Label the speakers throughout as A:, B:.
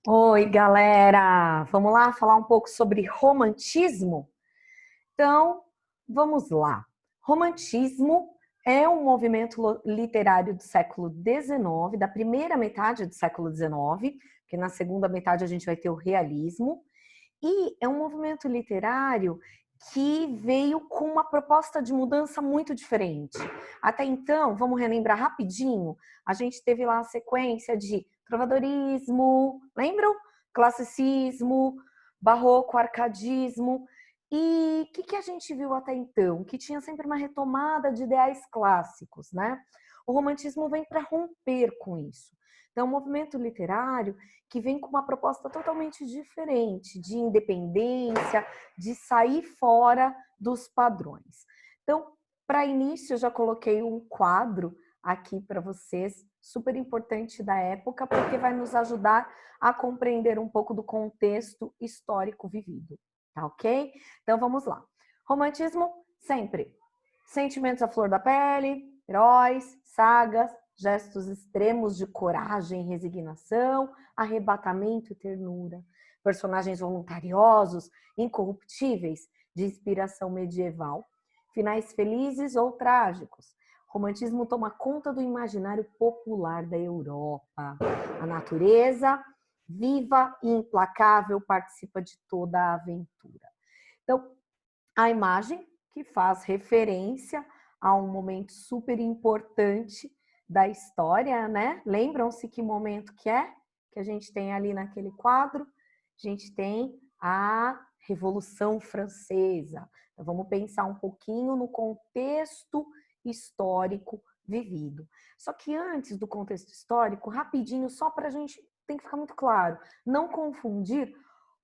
A: Oi, galera! Vamos lá falar um pouco sobre romantismo? Então, vamos lá. Romantismo é um movimento literário do século XIX, da primeira metade do século XIX, porque na segunda metade a gente vai ter o realismo, e é um movimento literário que veio com uma proposta de mudança muito diferente. Até então, vamos relembrar rapidinho, a gente teve lá a sequência de trovadorismo, lembram? Classicismo, barroco, arcadismo. E o que a gente viu até então? Que tinha sempre uma retomada de ideais clássicos, né? O romantismo vem para romper com isso. Então, é um movimento literário que vem com uma proposta totalmente diferente, de independência, de sair fora dos padrões. Então, para início, eu já coloquei um quadro aqui para vocês, super importante da época, porque vai nos ajudar a compreender um pouco do contexto histórico vivido, tá ok? Então, vamos lá. Romantismo, sempre. Sentimentos à flor da pele, heróis, sagas, gestos extremos de coragem e resignação, arrebatamento e ternura. Personagens voluntariosos, incorruptíveis, de inspiração medieval. Finais felizes ou trágicos. Romantismo toma conta do imaginário popular da Europa. A natureza, viva e implacável, participa de toda a aventura. Então, a imagem que faz referência a um momento super importante da história, né? Lembram-se que momento que é? Que a gente tem ali naquele quadro? A gente tem a Revolução Francesa. Então, vamos pensar um pouquinho no contexto histórico vivido. Só que antes do contexto histórico, rapidinho, só para a gente, tem que ficar muito claro, não confundir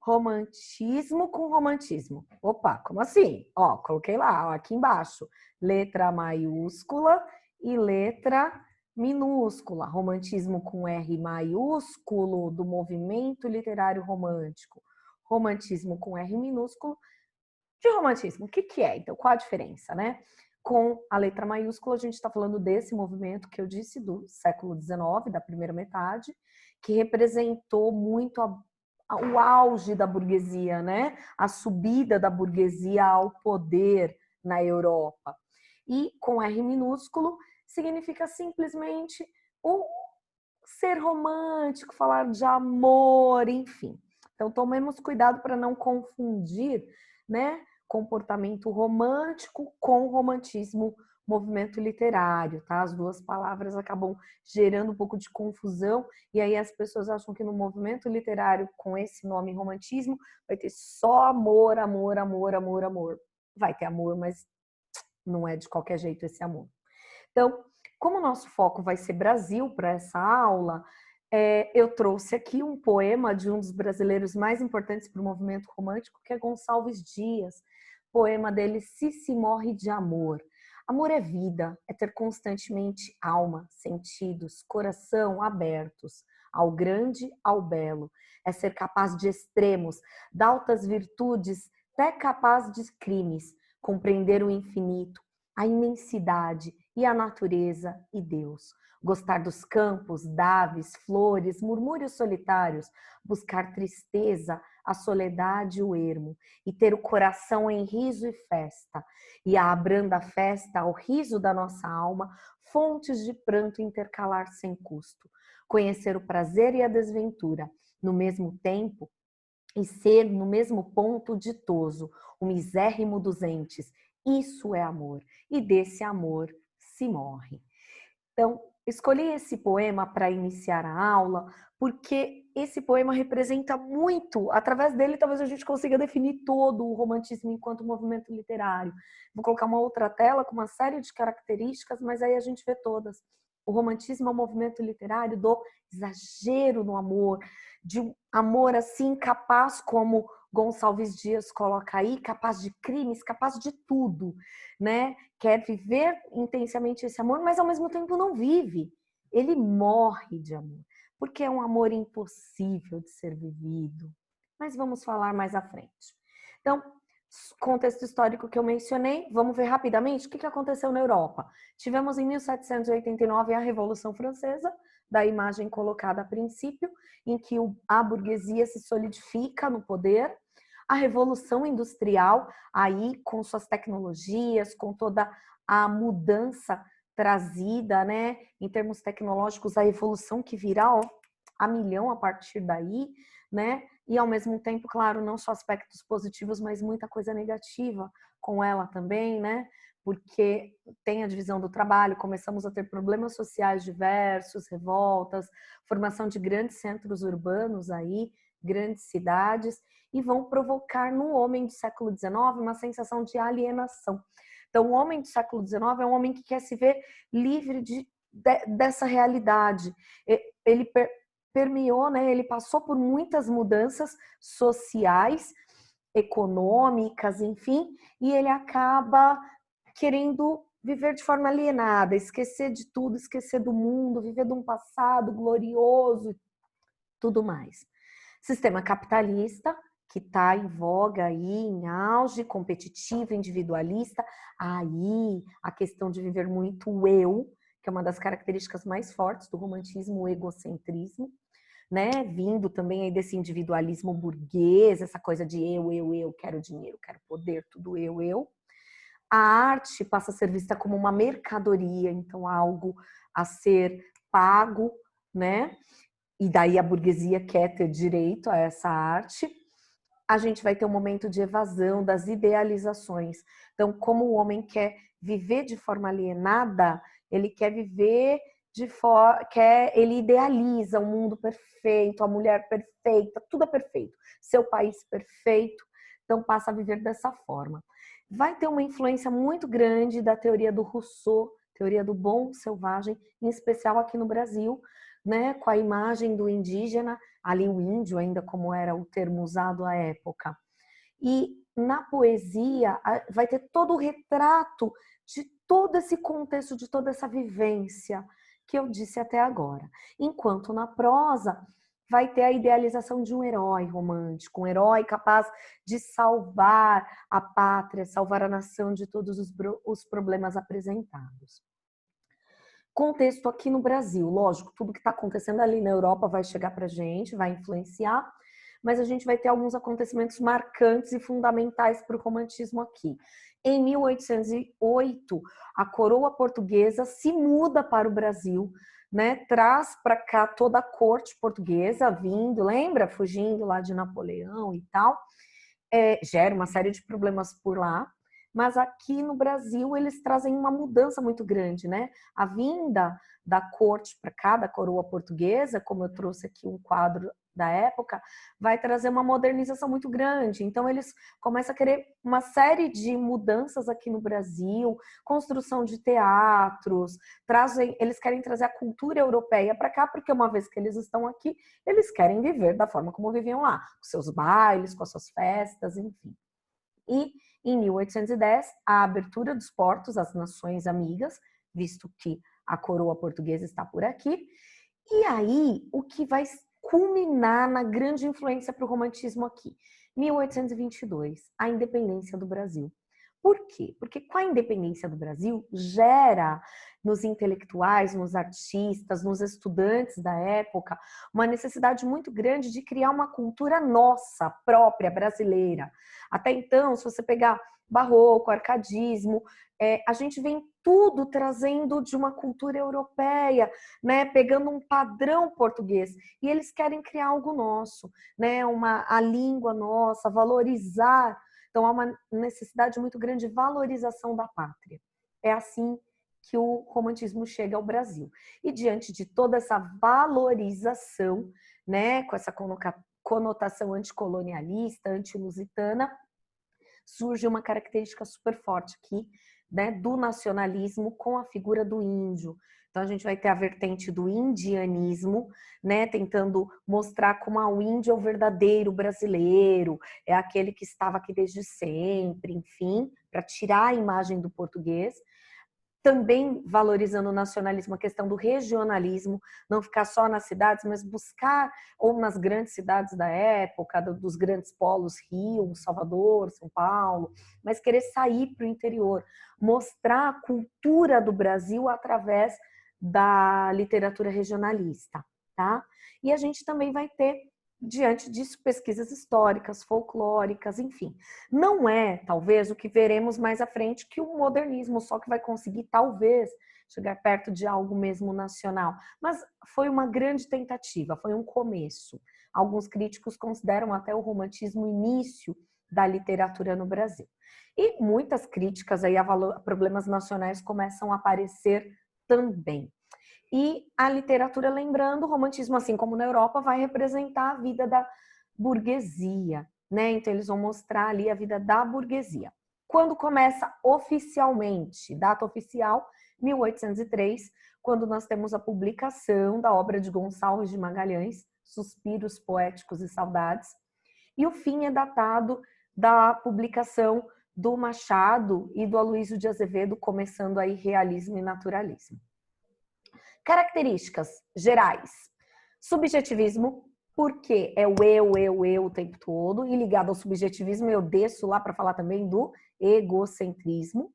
A: romantismo com romantismo. Opa, como assim? Ó, coloquei lá, ó, aqui embaixo, letra maiúscula e letra minúscula. Romantismo com R maiúsculo do movimento literário romântico. Romantismo com R minúsculo de romantismo. O que é? Então, qual a diferença, né? Com a letra maiúscula, a gente está falando desse movimento que eu disse do século XIX, da primeira metade, que representou muito o auge da burguesia, né? A subida da burguesia ao poder na Europa. E com R minúsculo significa simplesmente o ser romântico, falar de amor, enfim. Então tomemos cuidado para não confundir, né, comportamento romântico com romantismo, movimento literário, tá? As duas palavras acabam gerando um pouco de confusão e aí as pessoas acham que no movimento literário com esse nome romantismo vai ter só amor, amor, amor, amor, amor. Vai ter amor, mas não é de qualquer jeito esse amor. Então, como o nosso foco vai ser Brasil para essa aula, eu trouxe aqui um poema de um dos brasileiros mais importantes para o movimento romântico, que é Gonçalves Dias. O poema dele, Se Morre de Amor. Amor é vida, é ter constantemente alma, sentidos, coração abertos ao grande, ao belo. É ser capaz de extremos, de altas virtudes, até capaz de crimes, compreender o infinito, a imensidade e a natureza e Deus. Gostar dos campos, daves, flores, murmúrios solitários, buscar tristeza, a soledade e o ermo, e ter o coração em riso e festa, e a abranda festa ao riso da nossa alma, fontes de pranto intercalar sem custo. Conhecer o prazer e a desventura, no mesmo tempo, e ser no mesmo ponto ditoso, o misérrimo dos entes. Isso é amor, e desse amor se morre. Então, escolhi esse poema para iniciar a aula, porque esse poema representa muito, através dele talvez a gente consiga definir todo o romantismo enquanto movimento literário. Vou colocar uma outra tela com uma série de características, mas aí a gente vê todas. O romantismo é um movimento literário do exagero no amor, de um amor assim capaz, como Gonçalves Dias coloca aí, capaz de crimes, capaz de tudo, né? Quer viver intensamente esse amor, mas ao mesmo tempo não vive. Ele morre de amor, porque é um amor impossível de ser vivido. Mas vamos falar mais à frente. Então, contexto histórico que eu mencionei, vamos ver rapidamente o que aconteceu na Europa. Tivemos em 1789 a Revolução Francesa, da imagem colocada a princípio, em que a burguesia se solidifica no poder, a Revolução Industrial, aí com suas tecnologias, com toda a mudança trazida, né, em termos tecnológicos, a evolução que virá, ó, a milhão a partir daí, né, e ao mesmo tempo, claro, não só aspectos positivos, mas muita coisa negativa com ela também, né, porque tem a divisão do trabalho, começamos a ter problemas sociais diversos, revoltas, formação de grandes centros urbanos aí, grandes cidades, e vão provocar no homem do século XIX uma sensação de alienação. Então, o homem do século XIX é um homem que quer se ver livre dessa realidade. Ele permeou, né? Ele passou por muitas mudanças sociais, econômicas, enfim, e ele acaba querendo viver de forma alienada, esquecer de tudo, esquecer do mundo, viver de um passado glorioso e tudo mais. Sistema capitalista, que está em voga aí, em auge, competitivo, individualista. Aí a questão de viver muito o eu, que é uma das características mais fortes do romantismo, o egocentrismo, né? Vindo também aí desse individualismo burguês, essa coisa de eu, quero dinheiro, quero poder, tudo eu. A arte passa a ser vista como uma mercadoria, então algo a ser pago, né? E daí a burguesia quer ter direito a essa arte. A gente vai ter um momento de evasão das idealizações. Então, como o homem quer viver de forma alienada, ele quer viver ele idealiza o mundo perfeito, a mulher perfeita, tudo é perfeito, seu país perfeito, então passa a viver dessa forma. Vai ter uma influência muito grande da teoria do Rousseau, teoria do bom selvagem, em especial aqui no Brasil, né, com a imagem do indígena, ali o índio ainda como era o termo usado à época. E na poesia vai ter todo o retrato de todo esse contexto, de toda essa vivência que eu disse até agora. Enquanto na prosa vai ter a idealização de um herói romântico, um herói capaz de salvar a pátria, salvar a nação de todos os problemas apresentados. Contexto aqui no Brasil, lógico, tudo que está acontecendo ali na Europa vai chegar para a gente, vai influenciar, mas a gente vai ter alguns acontecimentos marcantes e fundamentais para o romantismo aqui. Em 1808, a coroa portuguesa se muda para o Brasil, né? Traz para cá toda a corte portuguesa vindo, lembra? Fugindo lá de Napoleão e tal. Gera uma série de problemas por lá. Mas aqui no Brasil eles trazem uma mudança muito grande, né? A vinda da corte para cá, da coroa portuguesa, como eu trouxe aqui um quadro da época, vai trazer uma modernização muito grande. Então eles começam a querer uma série de mudanças aqui no Brasil, construção de teatros, eles querem trazer a cultura europeia para cá, porque uma vez que eles estão aqui, eles querem viver da forma como viviam lá, com seus bailes, com as suas festas, enfim. E em 1810, a abertura dos portos às nações amigas, visto que a coroa portuguesa está por aqui. E aí, o que vai culminar na grande influência para o romantismo aqui? 1822, a independência do Brasil. Por quê? Porque com a independência do Brasil, gera nos intelectuais, nos artistas, nos estudantes da época, uma necessidade muito grande de criar uma cultura nossa, própria, brasileira. Até então, se você pegar barroco, arcadismo, a gente vem tudo trazendo de uma cultura europeia, né, pegando um padrão português, e eles querem criar algo nosso, né, a língua nossa, valorizar. Então há uma necessidade muito grande de valorização da pátria. É assim que o romantismo chega ao Brasil. E diante de toda essa valorização, né, com essa conotação anticolonialista, antilusitana, surge uma característica super forte aqui, né, do nacionalismo com a figura do índio. Então a gente vai ter a vertente do indianismo, né, tentando mostrar como o índio é o verdadeiro brasileiro, é aquele que estava aqui desde sempre, enfim, para tirar a imagem do português. Também valorizando o nacionalismo, a questão do regionalismo, não ficar só nas cidades, mas buscar, ou nas grandes cidades da época, dos grandes polos, Rio, Salvador, São Paulo, mas querer sair para o interior, mostrar a cultura do Brasil através da literatura regionalista, tá? E a gente também vai ter, diante disso, pesquisas históricas, folclóricas, enfim. Não é, talvez, o que veremos mais à frente que o modernismo, só que vai conseguir, talvez, chegar perto de algo mesmo nacional. Mas foi uma grande tentativa, foi um começo. Alguns críticos consideram até o romantismo o início da literatura no Brasil. E muitas críticas aí a problemas nacionais começam a aparecer também. E a literatura, lembrando, o romantismo, assim como na Europa, vai representar a vida da burguesia, né? Então eles vão mostrar ali a vida da burguesia. Quando começa oficialmente, data oficial, 1803, quando nós temos a publicação da obra de Gonçalves de Magalhães, Suspiros Poéticos e Saudades, e o fim é datado da publicação do Machado e do Aloysio de Azevedo, começando aí realismo e naturalismo. Características gerais. Subjetivismo, porque é o eu o tempo todo, e ligado ao subjetivismo eu desço lá para falar também do egocentrismo.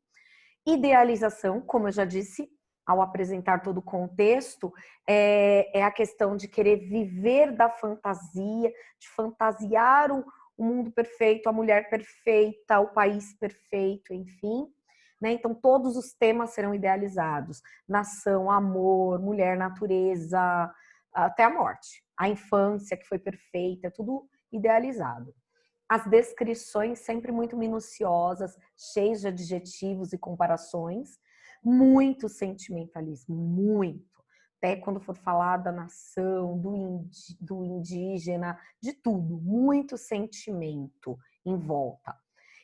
A: Idealização, como eu já disse, ao apresentar todo o contexto, é a questão de querer viver da fantasia, de fantasiar o mundo perfeito, a mulher perfeita, o país perfeito, enfim. Né? Então, todos os temas serão idealizados. Nação, amor, mulher, natureza, até a morte. A infância que foi perfeita, tudo idealizado. As descrições sempre muito minuciosas, cheias de adjetivos e comparações. Muito sentimentalismo, muito. Até quando for falar da nação, do indígena, de tudo. Muito sentimento em volta.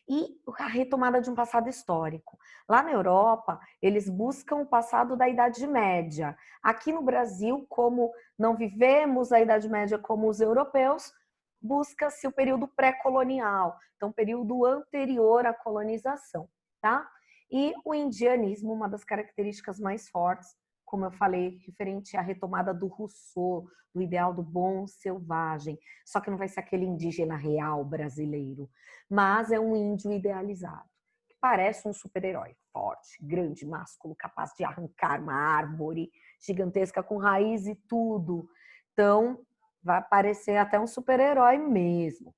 A: E a retomada de um passado histórico. Lá na Europa, eles buscam o passado da Idade Média. Aqui no Brasil, como não vivemos a Idade Média como os europeus, busca-se o período pré-colonial, então período anterior à colonização, tá? E o indianismo, uma das características mais fortes, como eu falei, referente à retomada do Rousseau, do ideal do bom selvagem, só que não vai ser aquele indígena real brasileiro, mas é um índio idealizado, que parece um super-herói, forte, grande, másculo, capaz de arrancar uma árvore gigantesca com raiz e tudo. Então, vai parecer até um super-herói mesmo.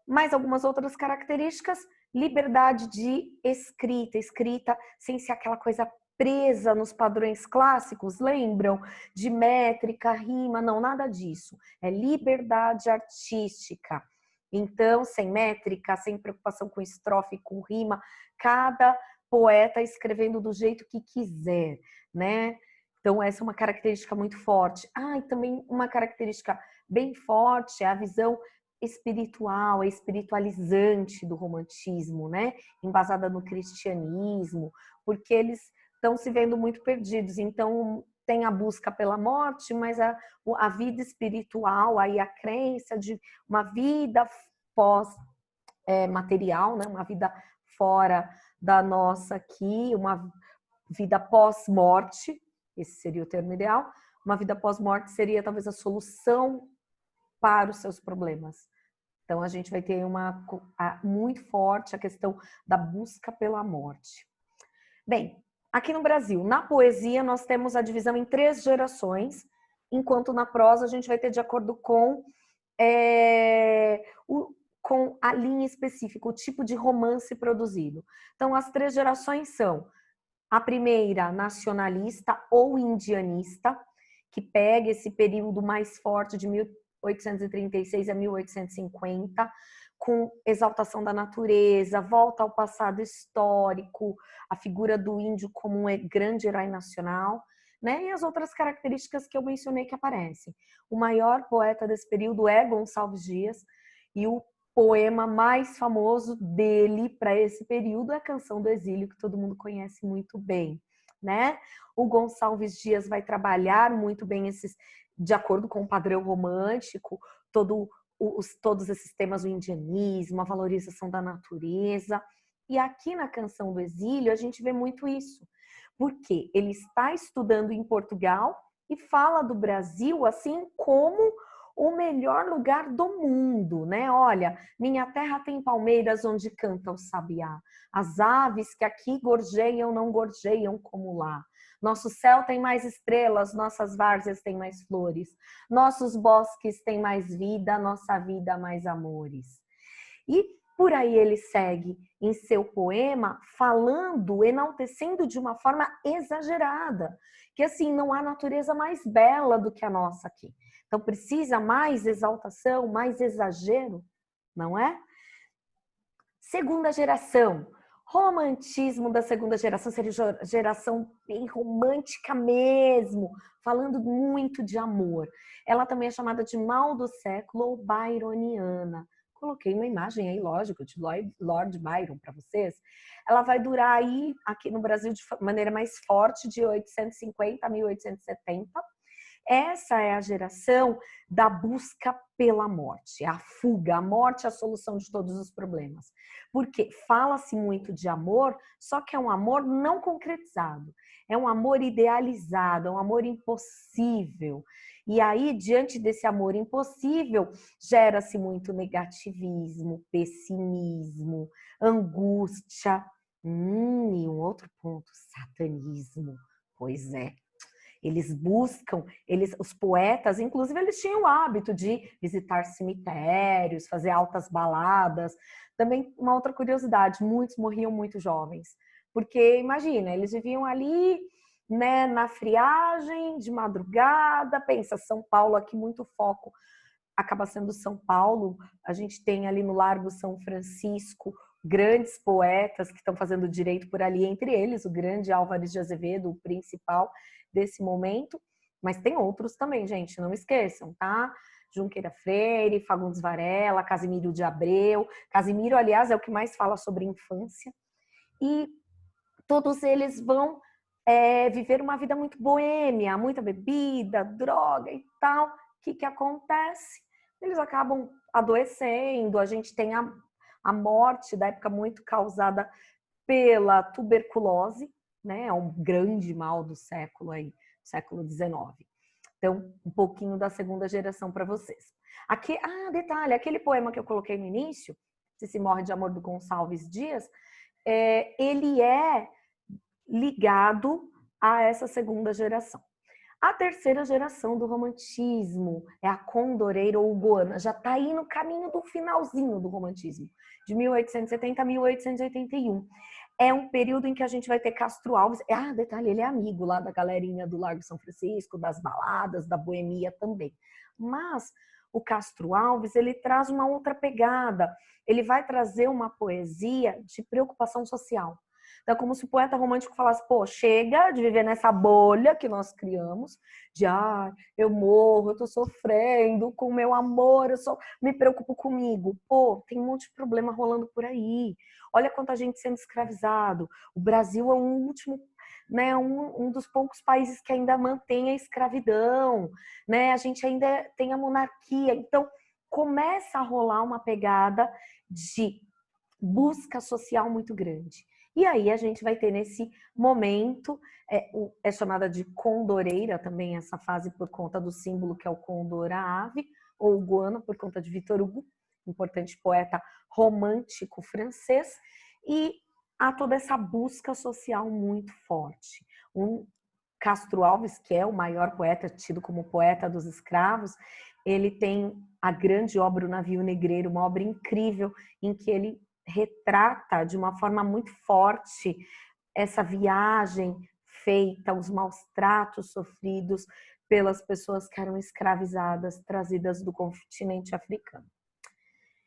A: Mais algumas outras características, liberdade de escrita sem ser aquela coisa presa nos padrões clássicos, lembram? De métrica, rima, não, nada disso. É liberdade artística. Então, sem métrica, sem preocupação com estrofe, com rima, cada poeta escrevendo do jeito que quiser, né? Então, essa é uma característica muito forte. E também uma característica bem forte é a visão espiritual, espiritualizante do romantismo, né? Embasada no cristianismo, porque eles estão se vendo muito perdidos. Então, tem a busca pela morte, mas a vida espiritual, aí a crença de uma vida pós-material, né? Uma vida fora da nossa aqui, uma vida pós-morte, esse seria o termo ideal. Uma vida pós-morte seria talvez a solução para os seus problemas. Então, a gente vai ter muito forte a questão da busca pela morte. Bem, aqui no Brasil, na poesia, nós temos a divisão em 3 gerações, enquanto na prosa a gente vai ter de acordo com a linha específica, o tipo de romance produzido. Então, as 3 gerações são a primeira, nacionalista ou indianista, que pega esse período mais forte de 1836 a 1850, com exaltação da natureza, volta ao passado histórico, a figura do índio como um grande herói nacional, né? E as outras características que eu mencionei que aparecem. O maior poeta desse período é Gonçalves Dias, e o poema mais famoso dele para esse período é a Canção do Exílio, que todo mundo conhece muito bem, né? O Gonçalves Dias vai trabalhar muito bem de acordo com o padrão romântico, todos esses temas do indianismo, a valorização da natureza. E aqui na Canção do Exílio a gente vê muito isso, porque ele está estudando em Portugal e fala do Brasil assim como o melhor lugar do mundo, né? Olha, minha terra tem palmeiras onde canta o sabiá. As aves que aqui gorjeiam não gorjeiam como lá. Nosso céu tem mais estrelas, nossas várzeas têm mais flores, nossos bosques têm mais vida, nossa vida mais amores. E por aí ele segue em seu poema falando, enaltecendo de uma forma exagerada, que assim, não há natureza mais bela do que a nossa aqui. Então precisa mais exaltação, mais exagero, não é? Segunda geração. Romantismo da segunda geração seria geração bem romântica mesmo, falando muito de amor. Ela também é chamada de mal do século ou byroniana. Coloquei uma imagem aí, lógico, de Lord Byron para vocês. Ela vai durar aí, aqui no Brasil, de maneira mais forte, de 850 a 1870. Essa é a geração da busca pela morte, a fuga, a morte é a solução de todos os problemas. Porque fala-se muito de amor, só que é um amor não concretizado, é um amor idealizado, é um amor impossível. E aí, diante desse amor impossível, gera-se muito negativismo, pessimismo, angústia. E um outro ponto, satanismo. Pois é. Eles buscam, os poetas, inclusive, eles tinham o hábito de visitar cemitérios, fazer altas baladas. Também, uma outra curiosidade, muitos morriam muito jovens. Porque, imagina, eles viviam ali, né, na friagem, de madrugada. Pensa, São Paulo, aqui muito foco acaba sendo São Paulo. A gente tem ali no Largo São Francisco grandes poetas que estão fazendo direito por ali, entre eles o grande Álvares de Azevedo, o principal desse momento, mas tem outros também, gente, não esqueçam, tá? Junqueira Freire, Fagundes Varela, Casimiro de Abreu. Casimiro, aliás, é o que mais fala sobre infância. E todos eles vão viver uma vida muito boêmia, muita bebida, droga e tal. O que acontece? Eles acabam adoecendo, a gente tem a morte da época muito causada pela tuberculose, né? É um grande mal do século aí, século XIX. Então, um pouquinho da segunda geração para vocês. Aqui, detalhe, aquele poema que eu coloquei no início, Se Morre de Amor, do Gonçalves Dias, ele é ligado a essa segunda geração. A terceira geração do romantismo é a condoreira ou goana, já está aí no caminho do finalzinho do romantismo, de 1870 a 1881. É um período em que a gente vai ter Castro Alves. Detalhe, ele é amigo lá da galerinha do Largo São Francisco, das baladas, da boemia também. Mas o Castro Alves, ele traz uma outra pegada. Ele vai trazer uma poesia de preocupação social. Então, como se o poeta romântico falasse, pô, chega de viver nessa bolha que nós criamos, de, eu morro, eu tô sofrendo com o meu amor, eu só me preocupo comigo. Pô, tem um monte de problema rolando por aí. Olha quanta gente sendo escravizado. O Brasil é um último, né, um dos poucos países que ainda mantém a escravidão, né? A gente ainda tem a monarquia. Então, começa a rolar uma pegada de busca social muito grande. E aí a gente vai ter nesse momento, é chamada de condoreira também essa fase por conta do símbolo que é o condor, a ave, ou guano por conta de Victor Hugo, importante poeta romântico francês, e há toda essa busca social muito forte. Castro Alves, que é o maior poeta, tido como poeta dos escravos, ele tem a grande obra O Navio Negreiro, uma obra incrível em que ele retrata de uma forma muito forte essa viagem feita, os maus tratos sofridos pelas pessoas que eram escravizadas, trazidas do continente africano.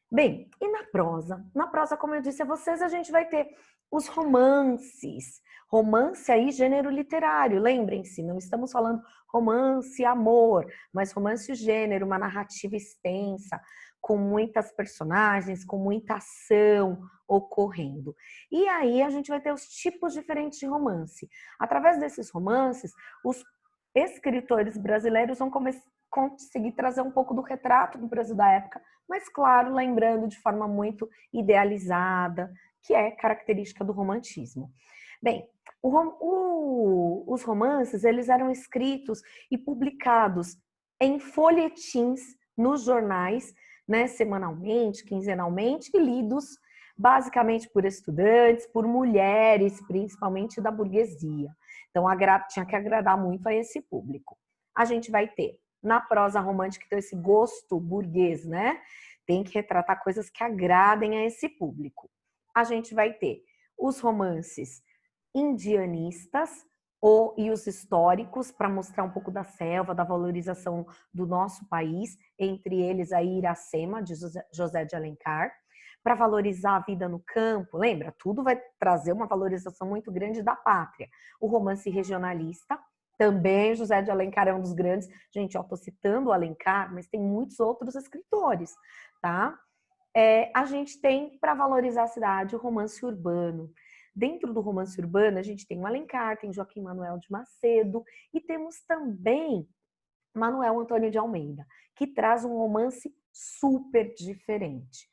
A: Bem, e na prosa? Na prosa, como eu disse a vocês, a gente vai ter os romances. Romance aí, gênero literário, lembrem-se, não estamos falando romance, amor, mas romance, gênero, uma narrativa extensa, com muitas personagens, com muita ação ocorrendo. E aí a gente vai ter os tipos diferentes de romance. Através desses romances, os escritores brasileiros vão conseguir trazer um pouco do retrato do Brasil da época, mas claro, lembrando de forma muito idealizada, que é característica do romantismo. Bem, os romances, eles eram escritos e publicados em folhetins nos jornais, né, semanalmente, quinzenalmente, e lidos basicamente por estudantes, por mulheres, principalmente da burguesia. Então, tinha que agradar muito a esse público. A gente vai ter, na prosa romântica, então, esse gosto burguês, né? Tem que retratar coisas que agradem a esse público. A gente vai ter os romances indianistas e os históricos, para mostrar um pouco da selva, da valorização do nosso país, entre eles a Iracema, de José de Alencar, para valorizar a vida no campo. Lembra? Tudo vai trazer uma valorização muito grande da pátria. O romance regionalista, também José de Alencar é um dos grandes. Gente, eu estou citando o Alencar, mas tem muitos outros escritores, tá? A gente tem, para valorizar a cidade, o romance urbano. Dentro do romance urbano, a gente tem o Alencar, tem Joaquim Manuel de Macedo e temos também Manuel Antônio de Almeida, que traz um romance super diferente.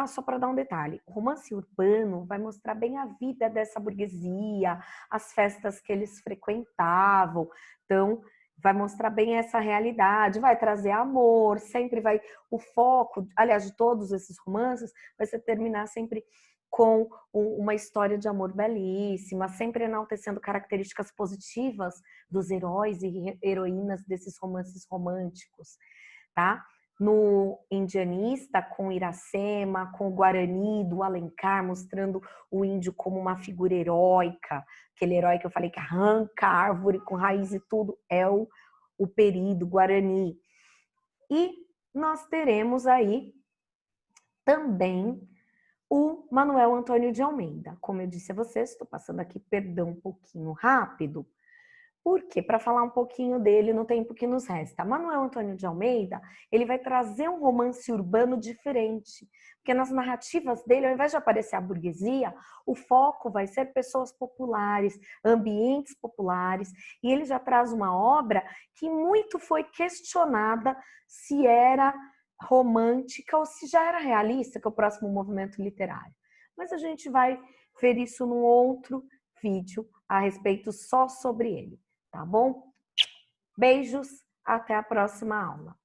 A: Só para dar um detalhe, o romance urbano vai mostrar bem a vida dessa burguesia, as festas que eles frequentavam. Então, vai mostrar bem essa realidade, vai trazer amor, sempre vai... O foco, aliás, de todos esses romances, vai ser terminar sempre com uma história de amor belíssima, sempre enaltecendo características positivas dos heróis e heroínas desses romances românticos, tá? No indianista, com Iracema, com o Guarani, do Alencar, mostrando o índio como uma figura heróica, aquele herói que eu falei que arranca a árvore com raiz e tudo, é o Peri do Guarani. E nós teremos aí também o Manuel Antônio de Almeida. Como eu disse a vocês, estou passando aqui, perdão, um pouquinho rápido, porque para falar um pouquinho dele no tempo que nos resta. Manuel Antônio de Almeida, ele vai trazer um romance urbano diferente, porque nas narrativas dele, ao invés de aparecer a burguesia, o foco vai ser pessoas populares, ambientes populares, e ele já traz uma obra que muito foi questionada se era romântica ou se já era realista, que é o próximo movimento literário. Mas a gente vai ver isso num outro vídeo a respeito só sobre ele, tá bom? Beijos, até a próxima aula.